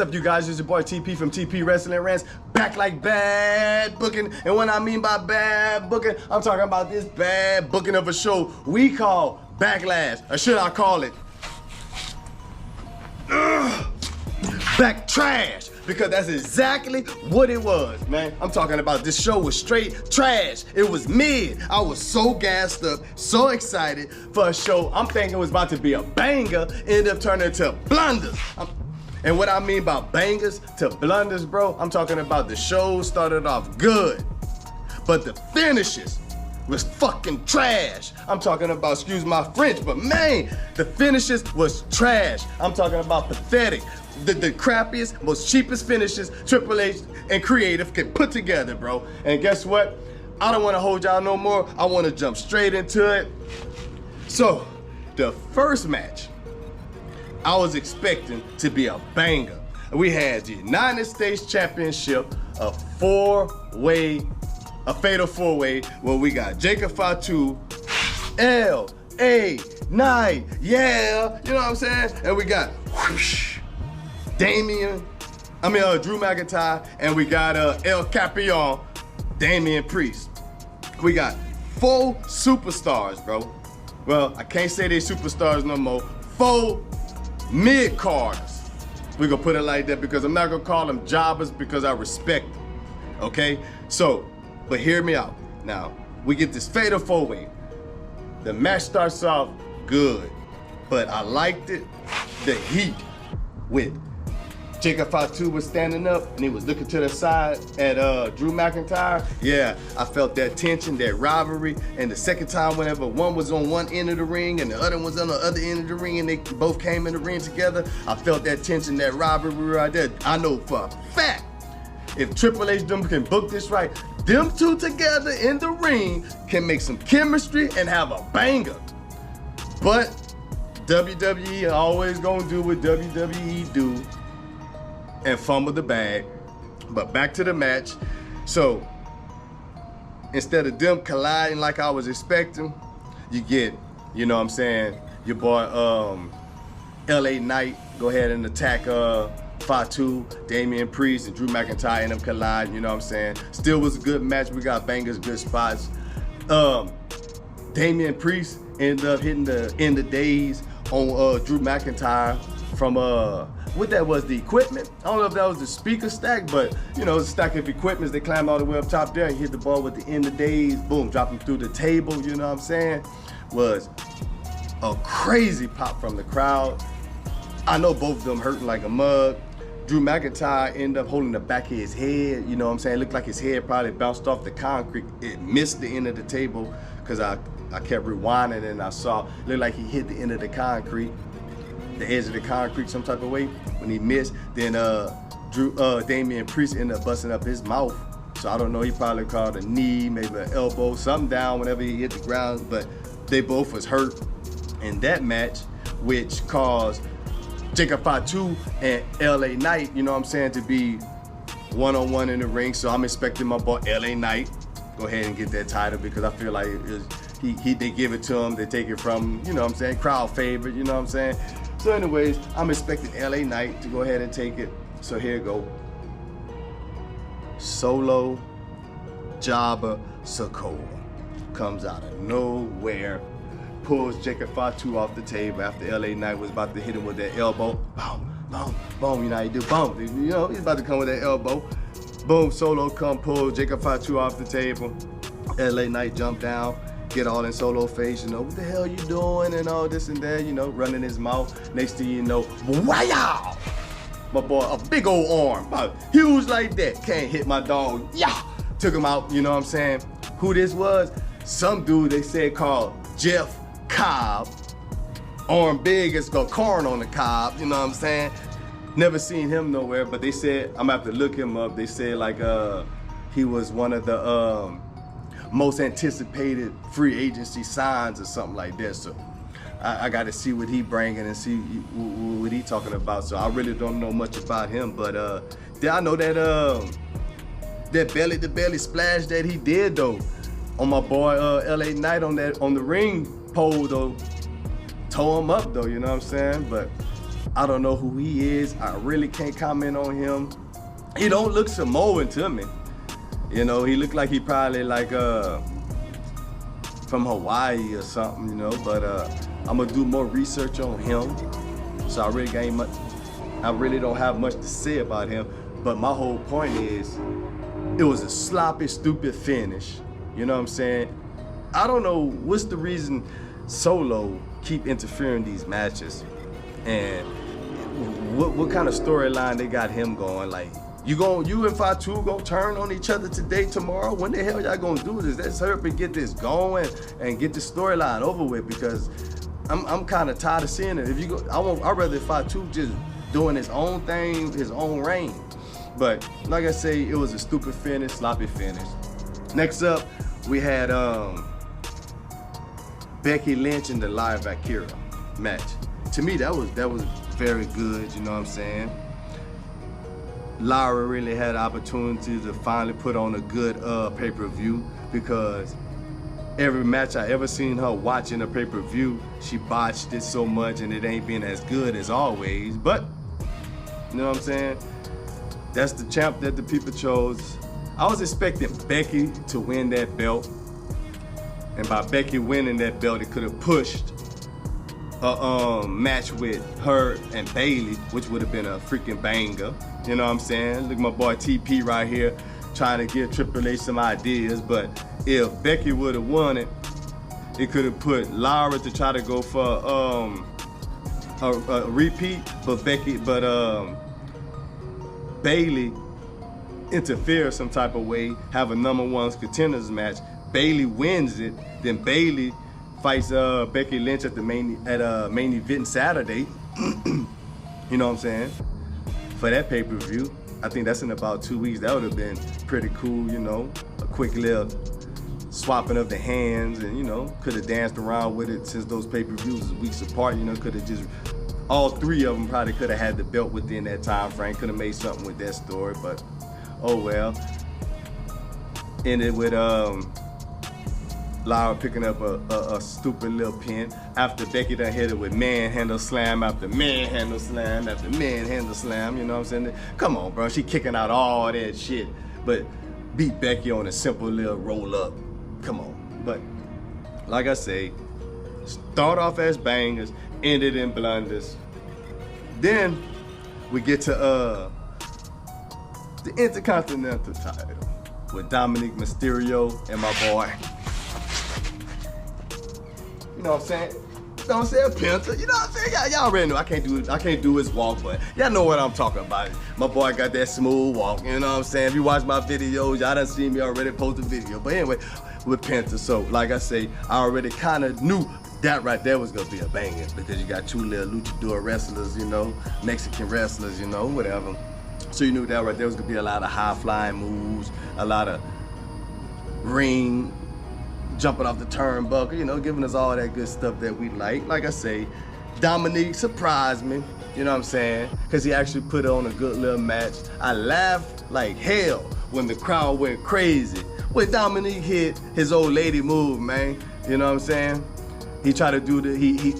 up, you guys? It's your boy TP from TP Wrestling Rants, back like bad booking. And when I mean by bad booking, I'm talking about this bad booking of a show we call Backlash, or should I call it back trash, because that's exactly what it was, man. I'm talking about this show was straight trash. It was mid. I was so gassed up, so excited for a show I'm thinking was about to be a banger, ended up turning into blunders. And what I mean by bangers to blunders, bro, I'm talking about the show started off good, but the finishes was fucking trash. I'm talking about, excuse my French, but man, the finishes was trash. I'm talking about pathetic. The crappiest, most cheapest finishes Triple H and Creative can put together, bro. And guess what? I don't want to hold y'all no more. I want to jump straight into it. So, the first match, I was expecting to be a banger. We had the United States Championship, a fatal four-way, where we got Jacob Fatu, L.A. Knight, yeah, you know what I'm saying? And we got whoosh, Drew McIntyre, and we got El Capion, Damian Priest. We got 4 superstars, bro. Well, I can't say they superstars no more. 4 mid-carders. We're gonna put it like that because I'm not gonna call them jobbers because I respect them, okay? So, but hear me out. Now, we get this fatal four-way. The match starts off good, but I liked it, the heat with Jacob Fatu was standing up and he was looking to the side at Drew McIntyre. Yeah, I felt that tension, that rivalry. And the second time, whenever one was on one end of the ring and the other was on the other end of the ring and they both came in the ring together, I felt that tension, that rivalry right there. I know for a fact, if Triple H them can book this right, them two together in the ring can make some chemistry and have a banger. But WWE always gonna do what WWE do and fumble the bag. But back to the match. So instead of them colliding like I was expecting, you get, you know what I'm saying, your boy LA Knight go ahead and attack Fatu, Damian Priest, and Drew McIntyre and them collide, you know what I'm saying? Still was a good match. We got bangers, good spots. Damian Priest ended up hitting the end of days on Drew McIntyre from what that was, the equipment. I don't know if that was the speaker stack, but you know, it's a stack of equipment. They climbed all the way up top there and hit the ball with the end of days, boom, drop him through the table, you know what I'm saying? Was a crazy pop from the crowd. I know both of them hurting like a mug. Drew McIntyre ended up holding the back of his head, you know what I'm saying? It looked like his head probably bounced off the concrete. It missed the end of the table because I kept rewinding and I saw it looked like he hit the end of the concrete, the edge of the concrete some type of way. When he missed, then Damian Priest ended up busting up his mouth. So I don't know, he probably caught a knee, maybe an elbow, something down whenever he hit the ground, but they both was hurt in that match, which caused Jacob Fatu and LA Knight, you know what I'm saying, to be one-on-one in the ring. So I'm expecting my boy LA Knight go ahead and get that title because I feel like they give it to him, they take it from, you know what I'm saying, crowd favorite, you know what I'm saying. So anyways, I'm expecting LA Knight to go ahead and take it. So here you go. Solo Sikoa comes out of nowhere, pulls Jacob Fatu off the table after LA Knight was about to hit him with that elbow. Boom, boom, boom, you know how you do, boom. You know, he's about to come with that elbow. Boom, Solo come pull Jacob Fatu off the table. LA Knight jump down, get all in Solo face, you know, what the hell you doing and all this and that, you know, running his mouth. Next thing you know, wow! My boy, a big old arm, about huge like that, can't hit my dog, yeah! Took him out, you know what I'm saying? Who this was? Some dude they said called Jeff Cobb. Arm big, it's got corn on the cob, you know what I'm saying? Never seen him nowhere, but they said, I'm gonna have to look him up. They said like he was one of the most anticipated free agency signs or something like that. So I got to see what he bringing and see what he talking about. So I really don't know much about him, but I know that that belly to belly splash that he did though on my boy LA Knight on the ring pole though, tore him up though, you know what I'm saying? But I don't know who he is. I really can't comment on him. He don't look Samoan to me. You know, he looked like he probably like from Hawaii or something, you know, but I'm gonna do more research on him. So I really don't have much to say about him. But my whole point is, it was a sloppy, stupid finish. You know what I'm saying? I don't know what's the reason Solo keep interfering in these matches, and what kind of storyline they got him going. Like, you and Fatu gonna turn on each other today, tomorrow? When the hell y'all gonna do this? Let's hurry up and get this going and get the storyline over with, because I'm kind of tired of seeing it. If you go, I'd rather Fatu just doing his own thing, his own reign. But like I say, it was a stupid finish, sloppy finish. Next up, we had Becky Lynch and the Lyra Valkyria match. To me, that was very good. You know what I'm saying? Lyra really had the opportunity to finally put on a good pay-per-view, because every match I ever seen her watching a pay-per-view, she botched it so much and it ain't been as good as always. But you know what I'm saying? That's the champ that the people chose. I was expecting Becky to win that belt, and by Becky winning that belt, it could have pushed a match with her and Bayley, which would have been a freaking banger. You know what I'm saying? Look at my boy TP right here trying to give Triple H some ideas. But if Becky would have won it, it could have put Lyra to try to go for a repeat, but Bayley interfere some type of way, have a #1 contenders match. Bayley wins it, then Bayley fights Becky Lynch at the main event Saturday. You know what I'm saying? For that pay-per-view. I think that's in about 2 weeks. That would have been pretty cool, you know. A quick little swapping of the hands, and you know, could have danced around with it since those pay-per-views was weeks apart. You know, could have just, all three of them probably could have had the belt within that time frame. Could have made something with that story, but oh well. Ended with Lyra picking up a stupid little pin after Becky done hit it with manhandle slam after manhandle slam after manhandle slam. You know what I'm saying? Come on, bro. She kicking out all that shit, but beat Becky on a simple little roll up. Come on. But like I say, start off as bangers, ended in blunders. Then we get to the Intercontinental title with Dominik Mysterio and my boy. You know what I'm saying? You know what I'm saying? Penta. You know what I'm saying? Y'all already know I can't do his walk, but y'all know what I'm talking about. My boy got that smooth walk. You know what I'm saying? If you watch my videos, y'all done seen me already post a video. But anyway, with Penta. So like I say, I already kind of knew that right there was gonna be a banger, because you got two little luchador wrestlers, you know, Mexican wrestlers, you know, whatever. So you knew that right there was gonna be a lot of high flying moves, a lot of ring jumping off the turnbuckle, you know, giving us all that good stuff that we like. Like I say, Dominik surprised me, you know what I'm saying? Because he actually put on a good little match. I laughed like hell when the crowd went crazy when Dominik hit his old lady move, man. You know what I'm saying? He tried to do he did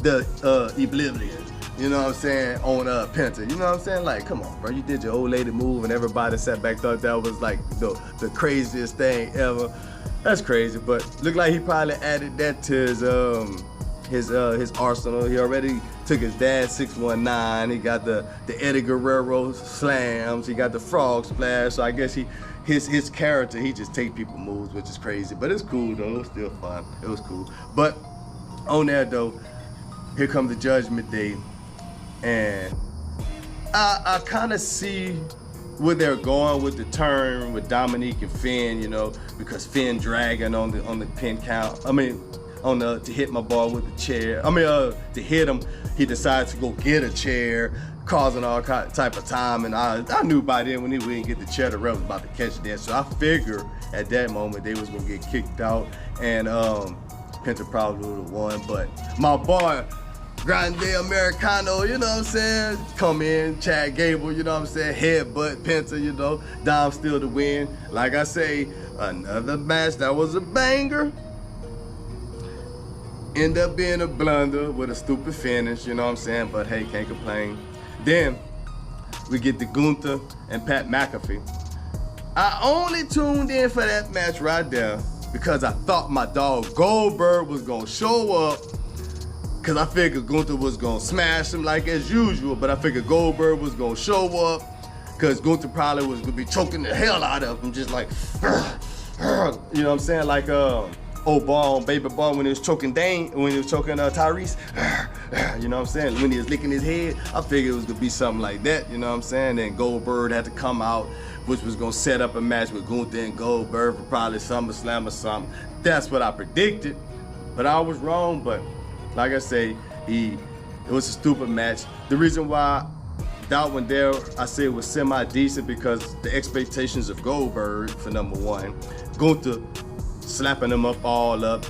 the Oblivion. You know what I'm saying, on Penta. You know what I'm saying? Like, come on, bro. You did your old lady move and everybody sat back, thought that was like the craziest thing ever. That's crazy, but looked like he probably added that to his arsenal. He already took his dad's 619. He got the Eddie Guerrero slams. He got the frog splash. So I guess his character, he just take people moves, which is crazy. But it's cool though. It was still fun. It was cool. But on that though, here comes the Judgment Day. And I kind of see where they're going with the turn with Dominik and Finn, you know, because Finn dragging on the pin count. I mean, to hit my ball with the chair. I mean, to hit him, he decides to go get a chair, causing all type of time. And I knew by then when he wouldn't get the chair, the ref was about to catch that. So I figured at that moment they was gonna get kicked out, and Penta probably would have won. But my boy, Grande Americano, you know what I'm saying? Come in, Chad Gable, you know what I'm saying? Headbutt Penta, you know. Dom still to win. Like I say, another match that was a banger. End up being a blunder with a stupid finish, you know what I'm saying? But hey, can't complain. Then we get the Gunther and Pat McAfee. I only tuned in for that match right there because I thought my dog Goldberg was gonna show up, because I figured Gunther was gonna smash him like as usual, but I figured Goldberg was gonna show up because Gunther probably was gonna be choking the hell out of him, just like, you know what I'm saying? Like old ball, baby ball, when he was choking Tyrese, you know what I'm saying? When he was licking his head, I figured it was gonna be something like that, you know what I'm saying? Then Goldberg had to come out, which was gonna set up a match with Gunther and Goldberg for probably SummerSlam or something. That's what I predicted, but I was wrong. But like I say, it was a stupid match. The reason why that one there, I say it was semi-decent because the expectations of Goldberg, for number one, Gunther slapping him up all up,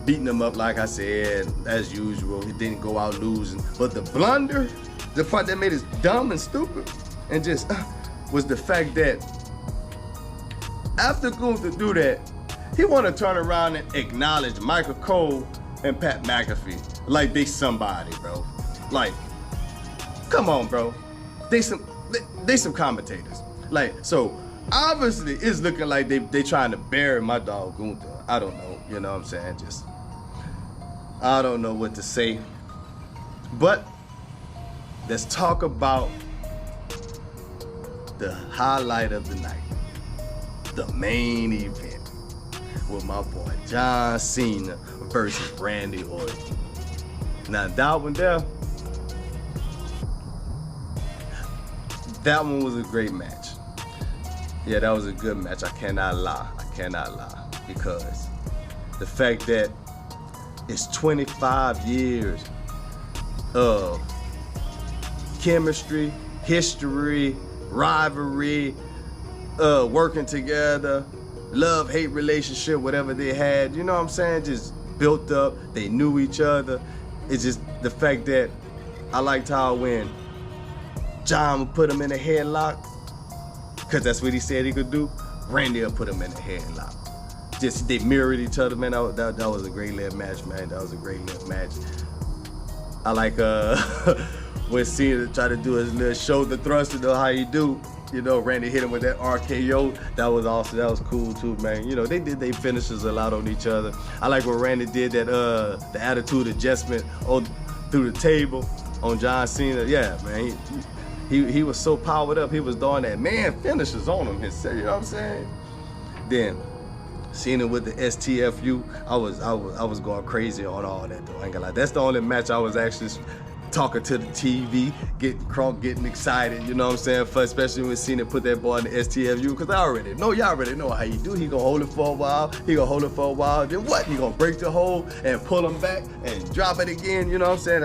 beating him up like I said, as usual. He didn't go out losing. But the blunder, the part that made it dumb and stupid, and just was the fact that after Gunther do that, he want to turn around and acknowledge Michael Cole and Pat McAfee like they somebody, bro. Like, come on, bro. They some commentators. Like, so obviously it's looking like they trying to bury my dog Gunther. I don't know, you know what I'm saying? Just, I don't know what to say. But let's talk about the highlight of the night, the main event, with my boy John Cena versus Randy Orton. Now that one there, that one was a great match. Yeah, that was a good match. I cannot lie. Because the fact that it's 25 years of chemistry, history, rivalry, working together, love-hate relationship, whatever they had, you know what I'm saying? Just built up, they knew each other. It's just the fact that I liked how when John would put him in a headlock, because that's what he said he could do, Randy would put him in a headlock. Just, they mirrored each other, man. That was a great little match, man. That was a great little match. I like when Cena tried to do his little shoulder thrust, you know how you do. You know, Randy hit him with that RKO. That was awesome. That was cool too, man. You know, they did their finishes a lot on each other. I like when Randy did that the attitude adjustment through the table on John Cena. Yeah, man. He was so powered up. He was doing that man finishes on him himself. You know what I'm saying? Then Cena with the STFU. I was going crazy on all that though. I ain't gonna lie. That's the only match I was actually talking to the TV, getting crunk, getting excited, you know what I'm saying? Especially when Cena put that boy in the STFU, because y'all already know how you do. He gonna hold it for a while, then what? He gonna break the hold and pull him back and drop it again, you know what I'm saying?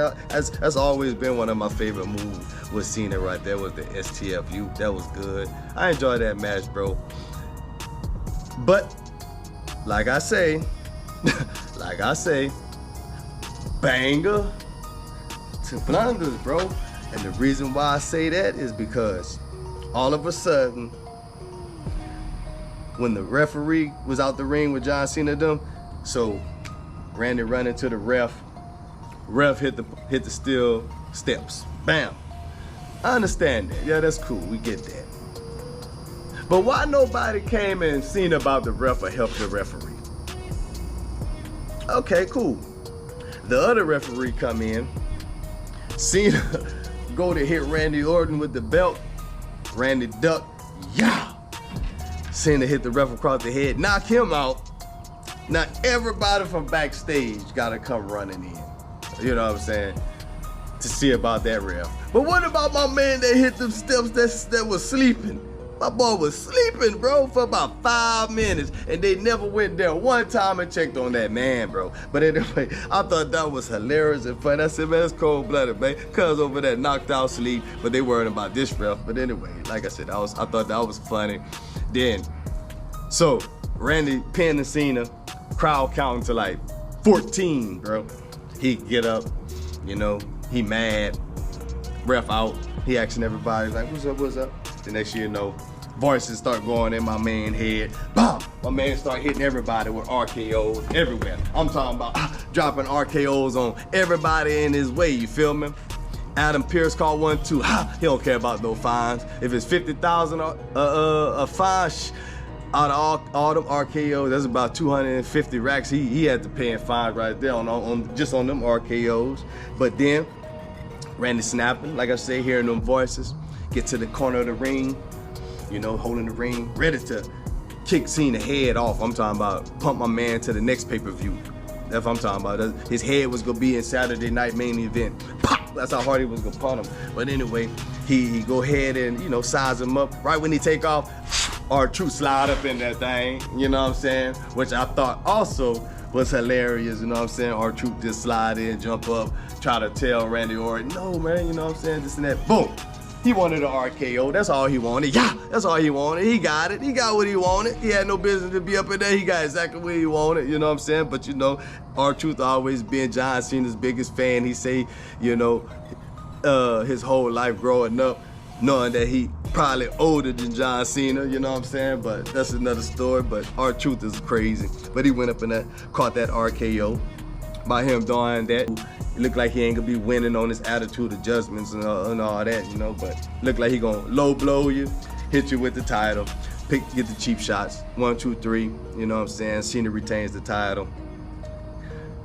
That's always been one of my favorite moves with Cena right there, was the STFU. That was good. I enjoyed that match, bro. But, like I say, banger to blunders, bro. And the reason why I say that is because all of a sudden, when the referee was out the ring with John Cena them, so Randy run into the ref hit the steel steps, bam. I understand that, yeah, that's cool, we get that. But why nobody came and seen about the ref or helped the referee? Okay, cool. The other referee come in, Cena go to hit Randy Orton with the belt. Randy duck, yeah. Cena hit the ref across the head, knock him out. Now everybody from backstage gotta come running in. You know what I'm saying? To see about that ref. But what about my man that hit them steps that was sleeping? My boy was sleeping, bro, for about 5 minutes, and they never went there one time and checked on that man, bro. But anyway, I thought that was hilarious and funny. I said, man, that's cold-blooded, man. Cuz over there knocked out sleep, but they worried about this ref. But anyway, like I said, I thought that was funny. Then, so Randy pinning Cena, crowd counting to like 14, bro. He get up, you know, he mad, ref out. He asking everybody, like, what's up? The next year, you know, voices start going in my man head. Bam! My man start hitting everybody with RKOs everywhere. I'm talking about dropping RKOs on everybody in his way, you feel me? Adam Pearce called 1-2. He don't care about no fines. If it's 50,000 a fine, out of all them RKOs, that's about 250 racks he had to pay in fines right there on just on them RKOs. But then Randy snapping, like I say, hearing them voices, get to the corner of the ring, you know, holding the ring, ready to kick Cena head off. I'm talking about pump my man to the next pay-per-view. That's what I'm talking about. His head was gonna be in Saturday night main event. Pop! That's how hard he was gonna punt him. But anyway, he go ahead and, you know, size him up. Right when he take off, R-Truth slide up in that thing, you know what I'm saying? Which I thought also was hilarious, you know what I'm saying? R-Truth just slide in, jump up, try to tell Randy Orton, no man, you know what I'm saying? This and that, boom. He wanted an RKO, that's all he wanted. Yeah, that's all he wanted. He got it, he got what he wanted. He had no business to be up in there. He got exactly what he wanted, you know what I'm saying? But you know, R-Truth always been John Cena's biggest fan. He say, you know, his whole life growing up, knowing that he probably older than John Cena, you know what I'm saying? But that's another story, but R-Truth is crazy. But he went up and caught that RKO. By him doing that, it looked like he ain't gonna be winning on his attitude adjustments and all that, you know, but looked like he gonna low blow you, hit you with the title, get the cheap shots, 1, 2, 3, you know what I'm saying? Cena retains the title.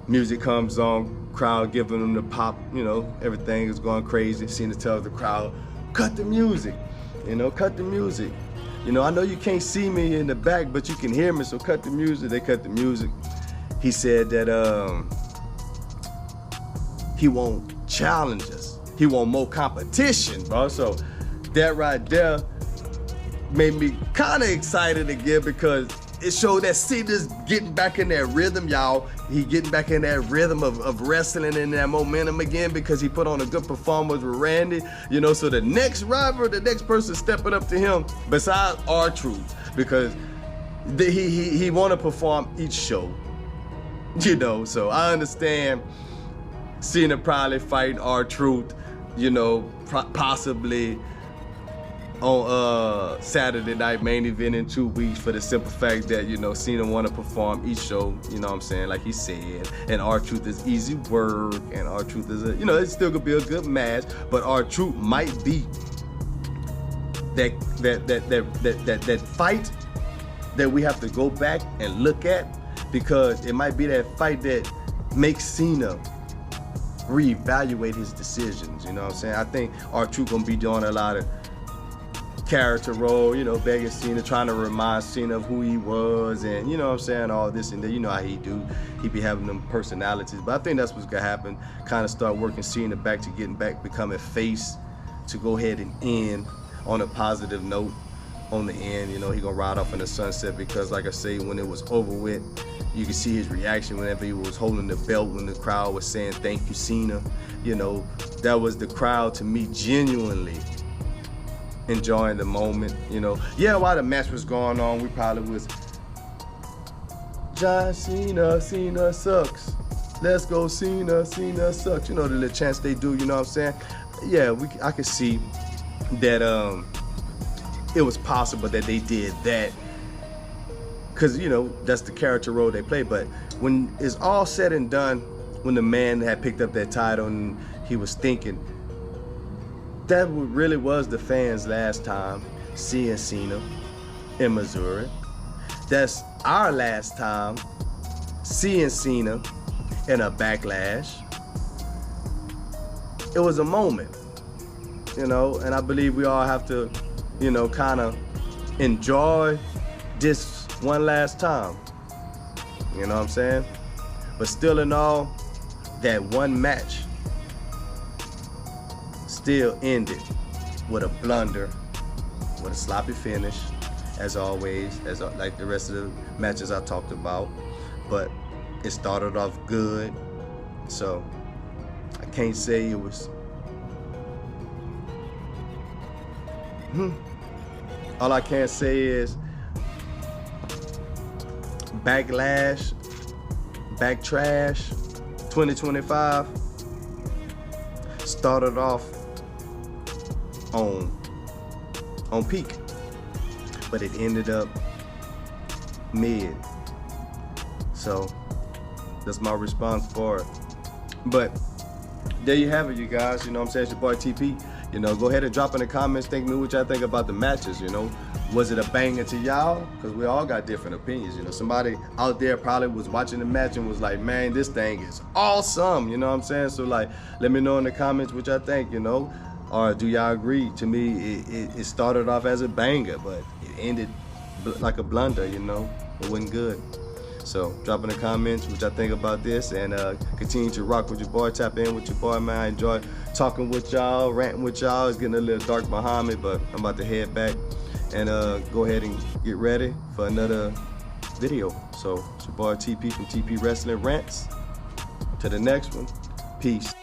Music comes on, crowd giving him the pop, you know, everything is going crazy. Cena tells the crowd, cut the music, you know, cut the music. You know, I know you can't see me in the back, but you can hear me, so cut the music. They cut the music. He said that he won't challenge us. He want more competition, bro. So that right there made me kind of excited again because it showed that Cena's getting back in that rhythm, y'all. He getting back in that rhythm of wrestling and that momentum again because he put on a good performance with Randy. You know, so the next rival, the next person stepping up to him, besides R-Truth, because he want to perform each show. You know, so I understand Cena probably fighting R-Truth, you know, possibly on Saturday night main event in 2 weeks for the simple fact that, you know, Cena want to perform each show, you know what I'm saying, like he said, and R-Truth is easy work, and R-Truth is you know, it's still gonna be a good match, but R-Truth might be that fight that we have to go back and look at, because it might be that fight that makes Cena reevaluate his decisions, you know what I'm saying? I think R-Truth gonna be doing a lot of character role, you know, begging Cena, trying to remind Cena of who he was, and you know what I'm saying, all this and that. You know how he do. He be having them personalities, but I think that's what's gonna happen. Kind of start working Cena back to getting back, becoming face, to go ahead and end on a positive note. On the end, you know, he gonna ride off in the sunset because, like I say, when it was over with, you can see his reaction whenever he was holding the belt, when the crowd was saying, "Thank you, Cena." You know, that was the crowd to me genuinely enjoying the moment, you know. Yeah, while the match was going on, we probably was, John Cena, Cena sucks. Let's go Cena, Cena sucks. You know, the little chants they do, you know what I'm saying? Yeah, I could see that it was possible that they did that, because, you know, that's the character role they play. But when it's all said and done, when the man had picked up that title and he was thinking, that really was the fans' last time seeing Cena in Missouri. That's our last time seeing Cena in a Backlash. It was a moment, you know, and I believe we all have to, you know, kind of enjoy this one last time. You know what I'm saying? But still in all, that one match still ended with a blunder, with a sloppy finish, as always, as like the rest of the matches I talked about. But it started off good, so I can't say it was. All I can say is Backlash, Backtrash 2025 started off on peak. but it ended up mid. So that's my response for it. But there you have it, you guys. You know what I'm saying? It's your boy TP. You know, go ahead and drop in the comments, think me what y'all think about the matches, you know. Was it a banger to y'all? Because we all got different opinions, you know. Somebody out there probably was watching the match and was like, man, this thing is awesome, you know what I'm saying? So, like, let me know in the comments what y'all think, you know. Or do y'all agree? To me, it started off as a banger, but it ended like a blunder, you know. It wasn't good. So drop in the comments what y'all think about this, and continue to rock with your boy, tap in with your boy, man. I enjoy talking with y'all, ranting with y'all. It's getting a little dark behind me, but I'm about to head back and go ahead and get ready for another video. So it's your boy TP from TP Wrestling Rants. To the next one, peace.